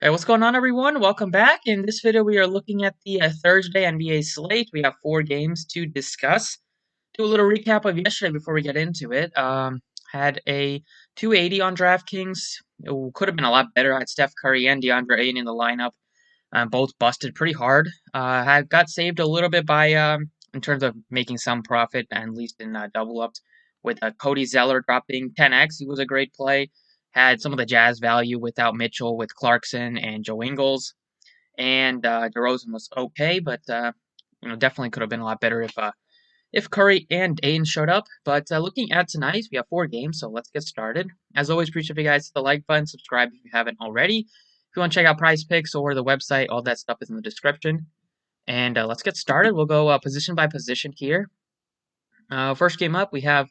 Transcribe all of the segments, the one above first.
Hey, what's going on, everyone? Welcome back. In this video, we are looking at the Thursday NBA slate. We have 4 games to discuss. Do a little recap of yesterday before we get into it. Had a 280 on DraftKings. It could have been a lot better. I had Steph Curry and DeAndre Ayton in the lineup. Both busted pretty hard. Had got saved a little bit by in terms of making some profit, at least in double ups, with Cody Zeller dropping 10x. He was a great play. Had some of the Jazz value without Mitchell, with Clarkson and Joe Ingles, and DeRozan was okay, but definitely could have been a lot better if Curry and Ayton showed up. But looking at tonight, we have 4 games, so let's get started. As always, appreciate if you guys hit the like button, subscribe if you haven't already. If you want to check out Prize Picks or the website, all that stuff is in the description. And let's get started. We'll go position by position here. First game up, we have,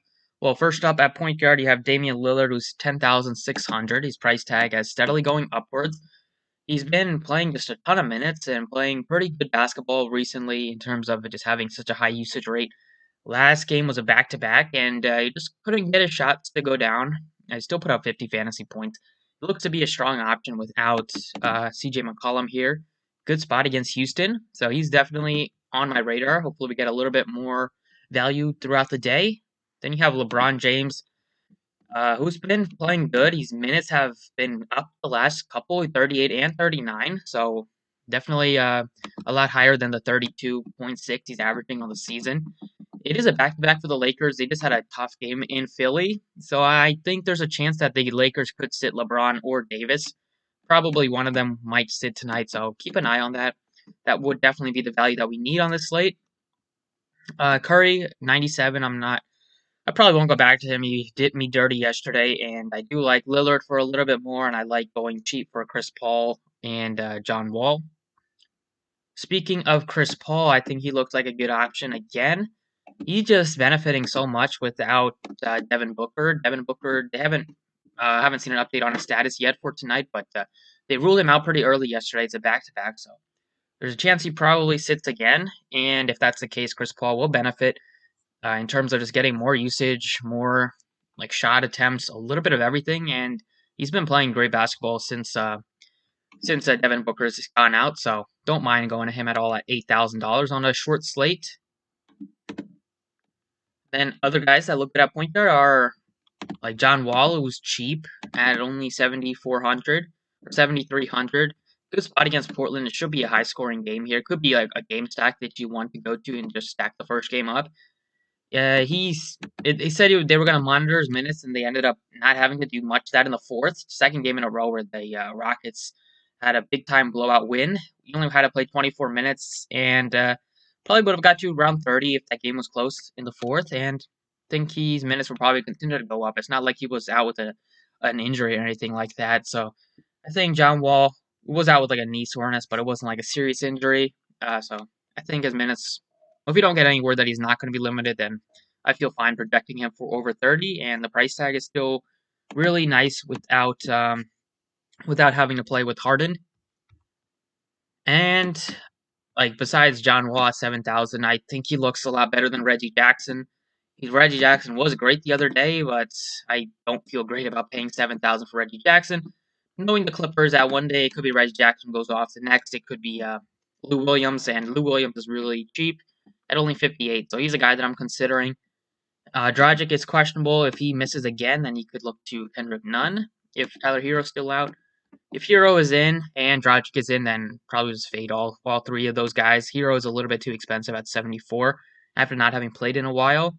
first up at point guard, you have Damian Lillard, who's 10,600. His price tag is steadily going upwards. He's been playing just a ton of minutes and playing pretty good basketball recently in terms of just having such a high usage rate. Last game was a back-to-back, and he just couldn't get his shots to go down. I still put up 50 fantasy points. It looks to be a strong option without CJ McCollum here. Good spot against Houston, so he's definitely on my radar. Hopefully we get a little bit more value throughout the day. Then you have LeBron James, who's been playing good. His minutes have been up the last couple, 38 and 39, so definitely a lot higher than the 32.6 he's averaging on the season. It is a back-to-back for the Lakers. They just had a tough game in Philly, so I think there's a chance that the Lakers could sit LeBron or Davis. Probably one of them might sit tonight, so keep an eye on that. That would definitely be the value that we need on this slate. Curry, 97. I probably won't go back to him. He did me dirty yesterday, and I do like Lillard for a little bit more, and I like going cheap for Chris Paul and John Wall. Speaking of Chris Paul, I think he looks like a good option again. He's just benefiting so much without Devin Booker. Devin Booker, they haven't seen an update on his status yet for tonight, but they ruled him out pretty early yesterday. It's a back-to-back, so there's a chance he probably sits again. And if that's the case, Chris Paul will benefit in terms of just getting more usage, more like shot attempts, a little bit of everything. And he's been playing great basketball since Devin Booker's gone out. So don't mind going to him at all at $8,000 on a short slate. Then other guys that look at point guard are like John Wall, who's cheap at only 7,400 or 7,300. Good spot against Portland. It should be a high scoring game here. It could be like a game stack that you want to go to and just stack the first game up. They said they were going to monitor his minutes, and they ended up not having to do much of that in the fourth. Second game in a row where the Rockets had a big-time blowout win. He only had to play 24 minutes, and probably would have got to around 30 if that game was close in the fourth, and I think his minutes will probably continue to go up. It's not like he was out with an injury or anything like that, so I think John Wall was out with like a knee soreness, but it wasn't like a serious injury, so I think his minutes, if you don't get any word that he's not going to be limited, then I feel fine projecting him for over 30, and the price tag is still really nice without having to play with Harden. And like besides John Wall at 7,000, I think he looks a lot better than Reggie Jackson. Reggie Jackson was great the other day, but I don't feel great about paying 7,000 for Reggie Jackson. Knowing the Clippers, that one day it could be Reggie Jackson goes off, the next it could be Lou Williams, and Lou Williams is really cheap at only 58, so he's a guy that I'm considering. Dragic is questionable. If he misses again, then he could look to Kendrick Nunn if Tyler Hero's still out. If Hero is in and Dragic is in, then probably just fade all 3 of those guys. Hero is a little bit too expensive at 74 after not having played in a while.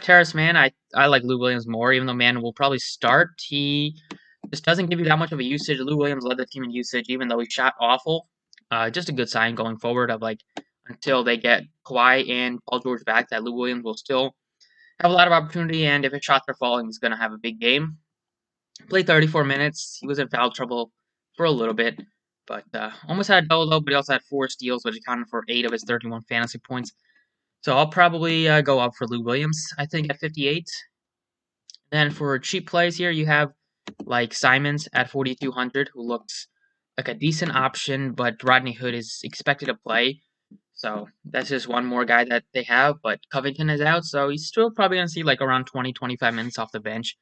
Terance Mann, I like Lou Williams more, even though Mann will probably start. He just doesn't give you that much of a usage. Lou Williams led the team in usage, even though he shot awful. Just a good sign going forward of like until they get Kawhi and Paul George back, that Lou Williams will still have a lot of opportunity, and if his shots are falling, he's going to have a big game. Played 34 minutes. He was in foul trouble for a little bit, but almost had a double-double, but he also had 4 steals, which accounted for 8 of his 31 fantasy points. So I'll probably go up for Lou Williams, I think, at 58. Then for cheap plays here, you have like Simons at 4,200, who looks like a decent option, but Rodney Hood is expected to play. So that's just one more guy that they have, but Covington is out, so he's still probably going to see like around 20, 25 minutes off the bench.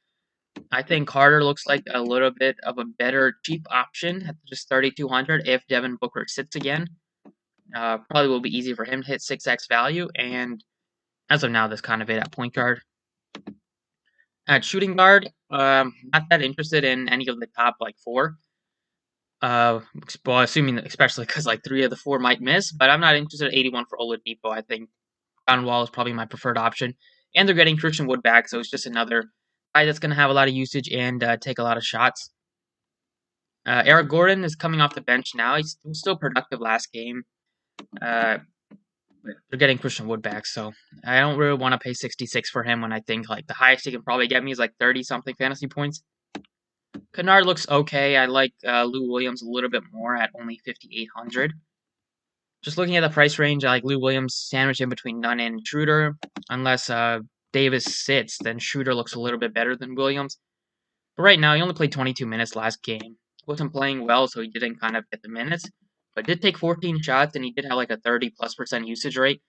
I think Carter looks like a little bit of a better cheap option at just 3,200 if Devin Booker sits again. Probably will be easy for him to hit 6x value, and as of now, that's kind of it at point guard. At shooting guard, not that interested in any of the top like 4. Well, assuming especially because like 3 of the 4 might miss, but I'm not interested at 81 for Oladipo. I think John Wall is probably my preferred option, and they're getting Christian Wood back, so it's just another guy that's going to have a lot of usage and take a lot of shots. Eric Gordon is coming off the bench now. He's still productive last game. They're getting Christian Wood back, so I don't really want to pay 66 for him when I think like the highest he can probably get me is like 30-something fantasy points. Kennard looks okay. I like Lou Williams a little bit more at only 5,800. Just looking at the price range, I like Lou Williams sandwiched in between Nunn and Schroeder. Unless Davis sits, then Schroeder looks a little bit better than Williams. But right now, he only played 22 minutes last game. Wasn't playing well, so he didn't kind of get the minutes. But did take 14 shots, and he did have like a 30+% usage rate.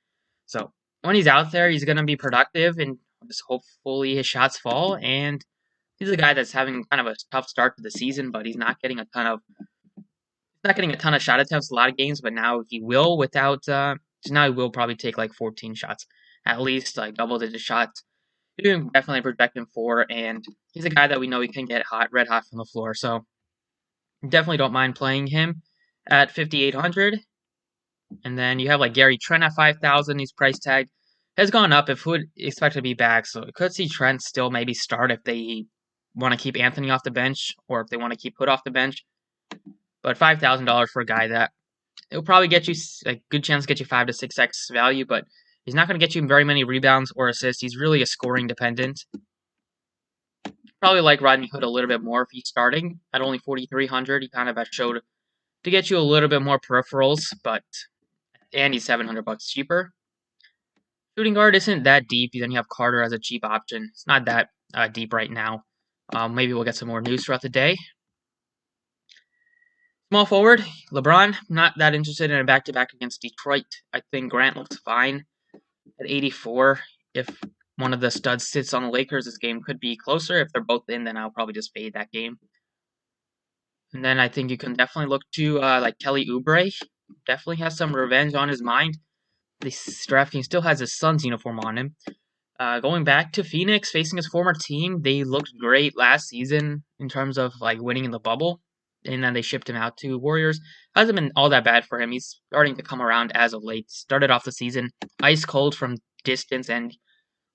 So when he's out there, he's going to be productive, and just hopefully his shots fall. And he's a guy that's having kind of a tough start to the season, but he's not getting a ton of shot attempts a lot of games. But now he will now he will probably take like 14 shots, at least like double-digit shots. You can definitely project him for, and he's a guy that we know he can get red hot from the floor. So definitely don't mind playing him at 5,800. And then you have like Gary Trent at 5,000. His price tag has gone up if Hood expected to be back. So we could see Trent still maybe start if they want to keep Anthony off the bench or if they want to keep Hood off the bench. But $5,000 for a guy that it'll probably get you a good chance to get you 5 to 6x value, but he's not going to get you very many rebounds or assists. He's really a scoring dependent. Probably like Rodney Hood a little bit more if he's starting at only 4,300. He kind of has showed to get you a little bit more peripherals, and he's $700 cheaper. Shooting guard isn't that deep. Then you have Carter as a cheap option. It's not that deep right now. Maybe we'll get some more news throughout the day. Small forward, LeBron. Not that interested in a back-to-back against Detroit. I think Grant looks fine at 84. If one of the studs sits on the Lakers, this game could be closer. If they're both in, then I'll probably just fade that game. And then I think you can definitely look to like Kelly Oubre. Definitely has some revenge on his mind. This Draftkings still has his son's uniform on him. Going back to Phoenix, facing his former team, they looked great last season in terms of like winning in the bubble. And then they shipped him out to Warriors. Hasn't been all that bad for him. He's starting to come around as of late. Started off the season ice cold from distance, and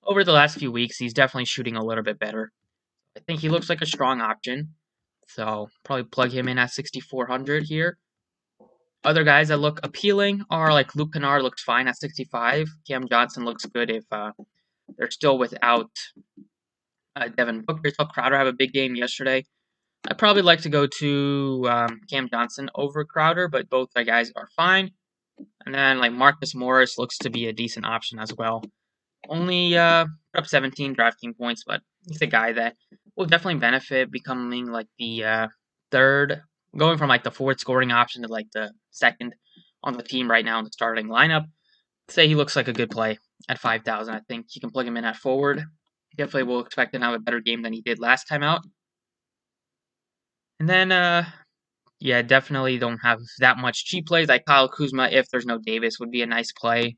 over the last few weeks, he's definitely shooting a little bit better. I think he looks like a strong option. So probably plug him in at 6,400 here. Other guys that look appealing are like Luke Kennard looks fine at 65. Cam Johnson looks good if they're still without Devin Booker. Saw Crowder have a big game yesterday. I'd probably like to go to Cam Johnson over Crowder, but both the guys are fine. And then like Marcus Morris looks to be a decent option as well. Only up 17 DraftKings points, but he's a guy that will definitely benefit becoming like the third, going from like the fourth scoring option to like the second on the team right now in the starting lineup. Say he looks like a good play at 5,000. I think you can plug him in at forward. Definitely will expect to have a better game than he did last time out. And then, yeah, definitely don't have that much cheap plays. Like Kyle Kuzma, if there's no Davis, would be a nice play.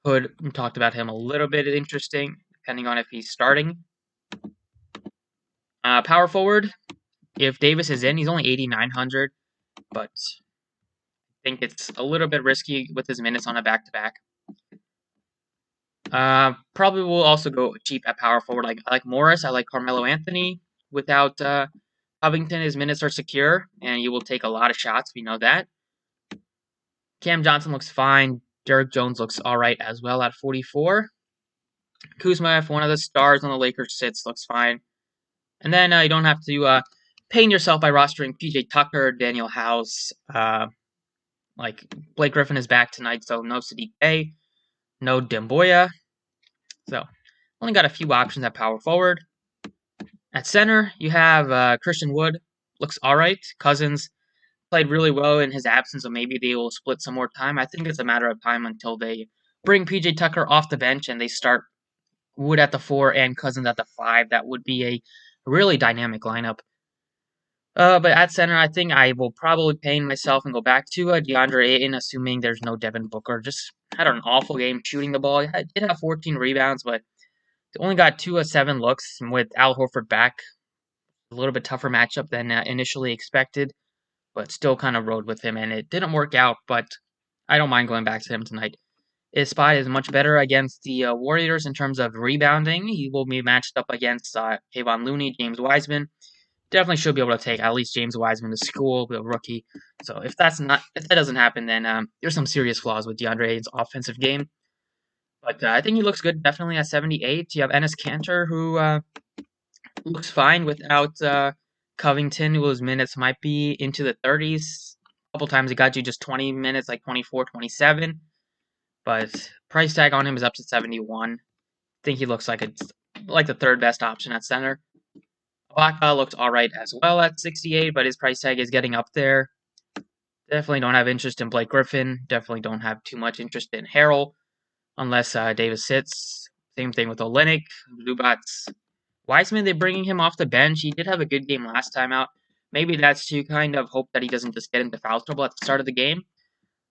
Hood, we talked about him a little bit interesting, depending on if he's starting. Power forward, if Davis is in, he's only 8,900, but I think it's a little bit risky with his minutes on a back-to-back. Probably will also go cheap at power forward. I like Morris. I like Carmelo Anthony. Without Covington, his minutes are secure, and you will take a lot of shots. We know that. Cam Johnson looks fine. Derrick Jones looks all right as well at 44. Kuzma, if one of the stars on the Lakers sits, looks fine. And then you don't have to pain yourself by rostering PJ Tucker, Daniel House. Like Blake Griffin is back tonight, so no Sadiq Bey, no Demboya. So only got a few options at power forward. At center, you have Christian Wood. Looks all right. Cousins played really well in his absence, so maybe they will split some more time. I think it's a matter of time until they bring PJ Tucker off the bench and they start Wood at the 4 and Cousins at the 5. That would be really dynamic lineup. But at center, I think I will probably pain myself and go back to DeAndre Ayton, assuming there's no Devin Booker. Just had an awful game shooting the ball. I did have 14 rebounds, but only got 2 of 7 looks. And with Al Horford back, a little bit tougher matchup than initially expected, but still kind of rode with him, and it didn't work out. But I don't mind going back to him tonight. His spot is much better against the Warriors in terms of rebounding. He will be matched up against Kevon Looney, James Wiseman. Definitely should be able to take at least James Wiseman to school, the rookie. So if that doesn't happen, then there's some serious flaws with DeAndre Ayton's offensive game. But I think he looks good, definitely at 78. You have Enes Kanter, who looks fine without Covington, whose minutes might be into the 30s. A couple times he got you just 20 minutes, like 24, 27. But price tag on him is up to 71. I think he looks like the third best option at center. Ibaka looks alright as well at 68, but his price tag is getting up there. Definitely don't have interest in Blake Griffin. Definitely don't have too much interest in Harrell, unless Davis sits. Same thing with Olynyk, Zubats. Wiseman, they're bringing him off the bench. He did have a good game last time out. Maybe that's to kind of hope that he doesn't just get into foul trouble at the start of the game.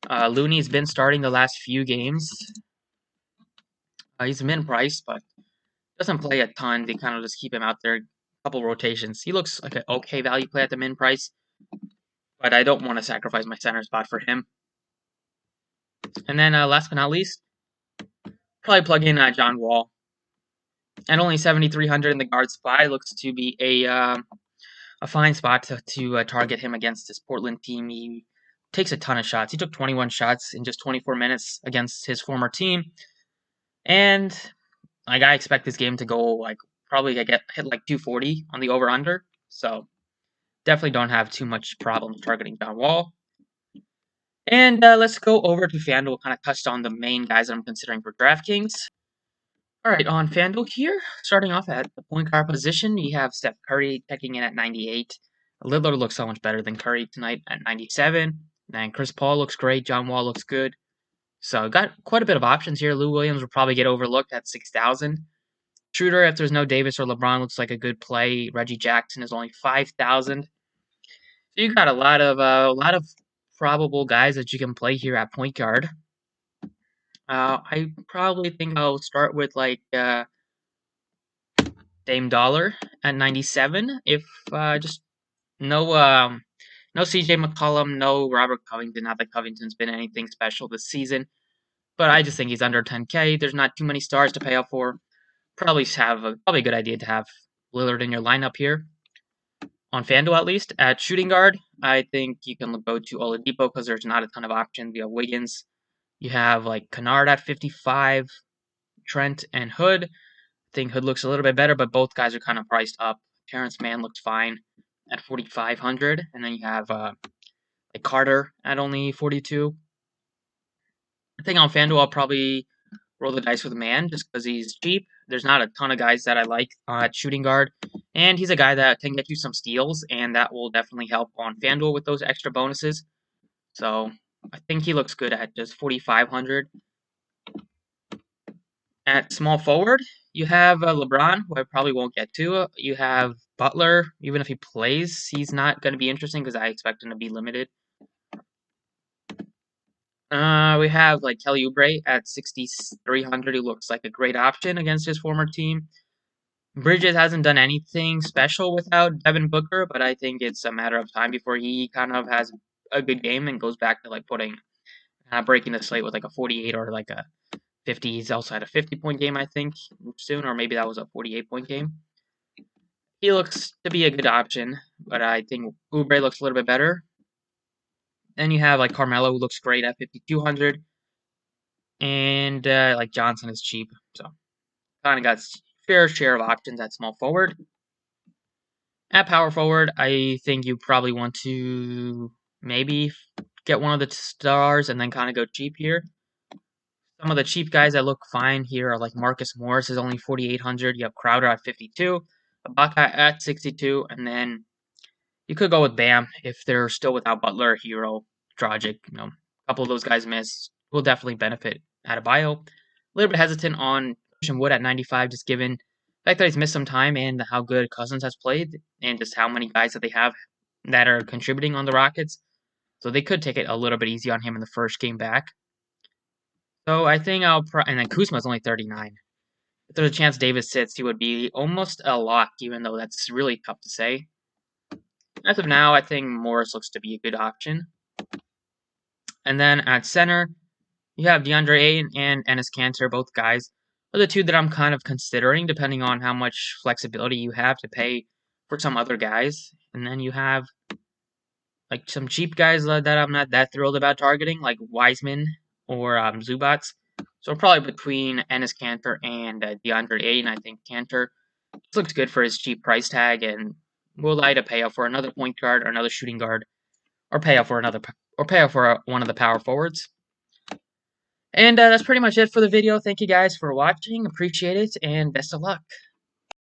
Looney's been starting the last few games. He's min-priced, but doesn't play a ton. They kind of just keep him out there. Couple rotations. He looks like an okay value play at the min price, but I don't want to sacrifice my center spot for him. And then last but not least, probably plug in John Wall. At only 7,300 in the guard spot, it looks to be a fine spot to target him against this Portland team. He takes a ton of shots. He took 21 shots in just 24 minutes against his former team, and I expect this game to go probably hit like 240 on the over-under. So definitely don't have too much problem targeting John Wall. And let's go over to Fanduel. Kind of touched on the main guys that I'm considering for Draftkings. All right, on Fanduel here, starting off at the point guard position, we have Steph Curry checking in at 98. Lillard looks so much better than Curry tonight at 97. And Chris Paul looks great. John Wall looks good. So got quite a bit of options here. Lou Williams will probably get overlooked at 6,000. Shooter, if there's no Davis or LeBron, looks like a good play. Reggie Jackson is only 5,000. So you got a lot of probable guys that you can play here at point guard. I probably think I'll start with Dame Dollar at 97. If just no CJ McCollum, no Robert Covington. Not that Covington's been anything special this season, but I just think he's under 10K. There's not too many stars to pay up for. Probably a good idea to have Lillard in your lineup here. On Fanduel, at least, at shooting guard, I think you can go to Oladipo because there's not a ton of options. You have Wiggins. You have Kennard at 55, Trent and Hood. I think Hood looks a little bit better, but both guys are kind of priced up. Terance Mann looks fine at 4,500, and then you have Carter at only 42. I think on Fanduel, I'll probably roll the dice with Mann just because he's cheap. There's not a ton of guys that I like at shooting guard, and he's a guy that can get you some steals, and that will definitely help on Fanduel with those extra bonuses. So I think he looks good at just 4,500. At small forward, you have LeBron, who I probably won't get to. You have Butler. Even if he plays, he's not going to be interesting because I expect him to be limited. We have Kelly Oubre at 6,300, who looks like a great option against his former team. Bridges hasn't done anything special without Devin Booker, but I think it's a matter of time before he kind of has a good game and goes back to breaking the slate with a 48 or a 50. He's also had a 50-point game, I think, soon, or maybe that was a 48-point game. He looks to be a good option, but I think Oubre looks a little bit better. Then you have CARMELO, who looks great at 5,200, and Johnson is cheap, so kind of got fair share of options at small forward. At power forward, I think you probably want to maybe get one of the stars and then kind of go cheap here. Some of the cheap guys that look fine here are Marcus Morris is only 4,800. You have Crowder at 52, Ibaka at 62, and then you could go with Bam if they're still without Butler, Hero, Dragic. A couple of those guys miss will definitely benefit Adebayo. A little bit hesitant on Christian Wood at 95, just given fact that he's missed some time and how good Cousins has played, and just how many guys that they have that are contributing on the Rockets. So they could take it a little bit easy on him in the first game back. So I think and then Kuzma's only 39. If there's a chance Davis sits, he would be almost a lock, even though that's really tough to say. As of now, I think Morris looks to be a good option. And then at center, you have DeAndre and Enes Kanter, both guys are the two that I'm kind of considering, depending on how much flexibility you have to pay for some other guys. And then you have like some cheap guys that I'm not that thrilled about targeting, like Wiseman or Zubats. So probably between Enes Kanter and DeAndre, and I think Kanter looks good for his cheap price tag, and will either pay up for another point guard or another shooting guard, or pay up for one of the power forwards. And that's pretty much it for the video. Thank you guys for watching. Appreciate it, and best of luck.